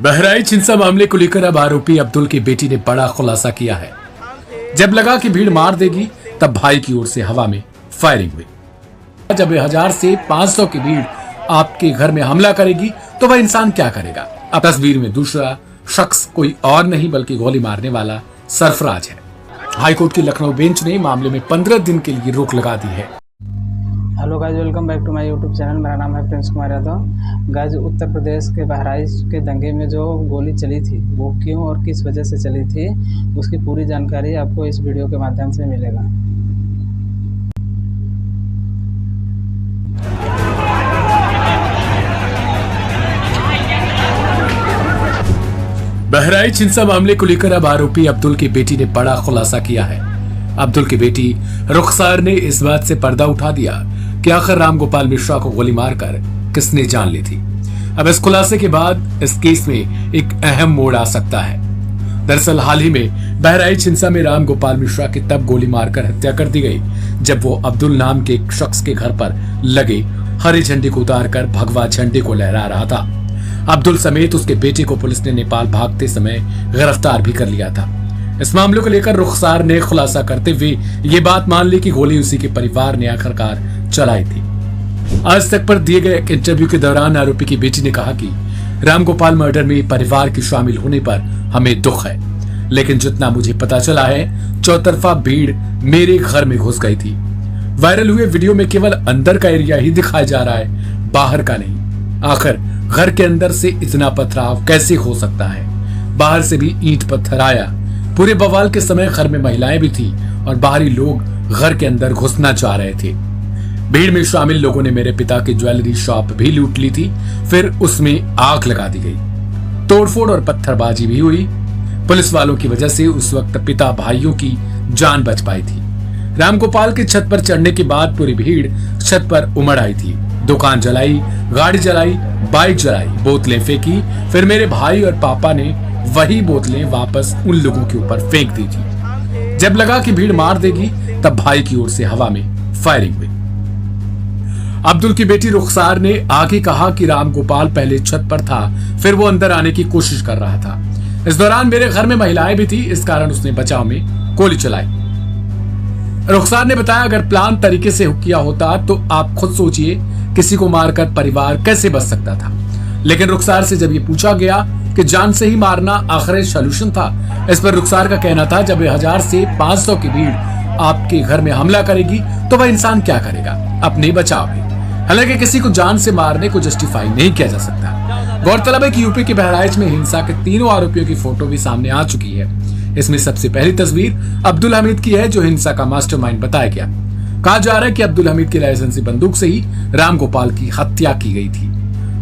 बहराइच हिंसा मामले को लेकर अब आरोपी अब्दुल की बेटी ने बड़ा खुलासा किया है। जब लगा कि भीड़ मार देगी, तब भाई की ओर से हवा में फायरिंग हुई। जब 1000 से 500 की भीड़ आपके घर में हमला करेगी, तो वह इंसान क्या करेगा। अब तस्वीर में दूसरा शख्स कोई और नहीं बल्कि गोली मारने वाला सरफराज है। हाईकोर्ट की लखनऊ बेंच ने मामले में 15 दिन के लिए रोक लगा दी है। Hello guys, welcome back to my YouTube channel. मेरा नाम है प्रिंस कुमार यादव। गाइज, उत्तर प्रदेश के बहराइच के दंगे में जो गोली चली थी वो क्यों और किस वजह से चली थी, उसकी पूरी जानकारी आपको इस वीडियो के माध्यम से मिलेगा। बहराइच हिंसा मामले को लेकर अब आरोपी अब्दुल की बेटी ने बड़ा खुलासा किया है। अब्दुल की बेटी रुखसार ने इस बात से पर्दा उठा दिया कि आखिर रामगोपाल मिश्रा को गोली मारकर किसने जान ली थी। अब इस खुलासे के बाद इस केस में एक अहम मोड़ आ सकता है। दरअसल हाल ही में बहराइच हिंसा में रामगोपाल मिश्रा की तब गोली मारकर हत्या कर दी गई जब वो अब्दुल नाम के एक शख्स के घर पर लगे हरे झंडे को उतारकर भगवा झंडे को लहरा रहा था। अब्दुल समेत उसके बेटे को पुलिस ने नेपाल भागते समय गिरफ्तार भी कर लिया था। इस मामले को लेकर रुखसार ने खुलासा करते हुए ये बात मान ली कि गोली उसी के परिवार ने आखिरकार चलाई थी। आज तक पर दिए गए एक इंटरव्यू के दौरान आरोपी की बेटी ने कहा कि रामगोपाल मर्डर में परिवार के शामिल होने पर हमें दुख है, लेकिन जितना मुझे पता चला है चौतरफा भीड़ मेरे घर में घुस गई थी। वायरल हुए वीडियो में केवल अंदर का एरिया ही दिखाया जा रहा है, बाहर का नहीं। आखिर घर के अंदर से इतना पथराव कैसे हो सकता है? बाहर से भी ईंट पत्थर आया। पूरे बवाल के समय घर में महिलाएं भी थी और बाहरी लोग घर के अंदर घुसना चाह रहे थे। भीड़ में शामिल लोगों ने मेरे पिता की ज्वेलरी शॉप भी लूट ली थी, फिर उसमें आग लगा दी गई। तोड़फोड़ और पत्थरबाजी भी हुई। पुलिस वालों की वजह से उस वक्त पिता भाइयों की जान बच पाई थी। रामगोपाल के छत पर चढ़ने के बाद पूरी भीड़ छत पर उमड़ आई थी। दुकान जलाई, गाड़ी जलाई, बाइक जलाई, बोतलें फेंकी। फिर मेरे भाई और पापा ने वही बोतलें वापस उन लोगों के ऊपर फेंक दी थी। जब लगा कि भीड़ मार देगी, तब भाई की ओर से हवा में फायरिंग हुई। अब्दुल की बेटी रुखसार ने आगे कहा कि रामगोपाल पहले छत पर था, फिर वो अंदर आने की कोशिश कर रहा था। इस दौरान मेरे घर में महिलाएं भी थी, इस कारण उसने बचाव में गोली चलाई। रुखसार ने बताया, अगर प्लान तरीके से किया होता तो आप खुद सोचिए किसी को मारकर परिवार कैसे बच सकता था। लेकिन रुखसार से जब ये पूछा गया कि जान से ही मारना आखिरी सॉल्यूशन था, इस पर रुखसार का कहना था, जब 1000 से 500 की भीड़ आपके घर में हमला करेगी, तो वह इंसान क्या करेगा? अपने बचाव में। हालांकि किसी को जान से मारने को जस्टिफाई नहीं किया जा सकता। गौरतलब है कि यूपी के बहराइच में हिंसा के तीनों आरोपियों की फोटो भी सामने आ चुकी है। इसमें सबसे पहली तस्वीर अब्दुल हमीद की है, जो हिंसा का मास्टरमाइंड बताया गया। कहा जा रहा है कि अब्दुल हमीद की लाइसेंसी बंदूक से ही रामगोपाल की हत्या की गई थी।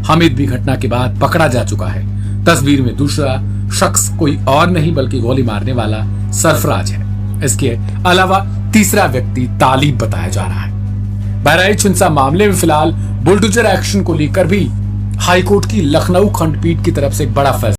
हमीद भी घटना के बाद पकड़ा जा चुका है। तस्वीर में दूसरा शख्स कोई और नहीं बल्कि गोली मारने वाला सरफराज है। इसके अलावा तीसरा व्यक्ति तालिब बताया जा रहा है। बहराइच हिंसा मामले में फिलहाल बुलडोजर एक्शन को लेकर भी हाईकोर्ट की लखनऊ खंडपीठ की तरफ से एक बड़ा फैसला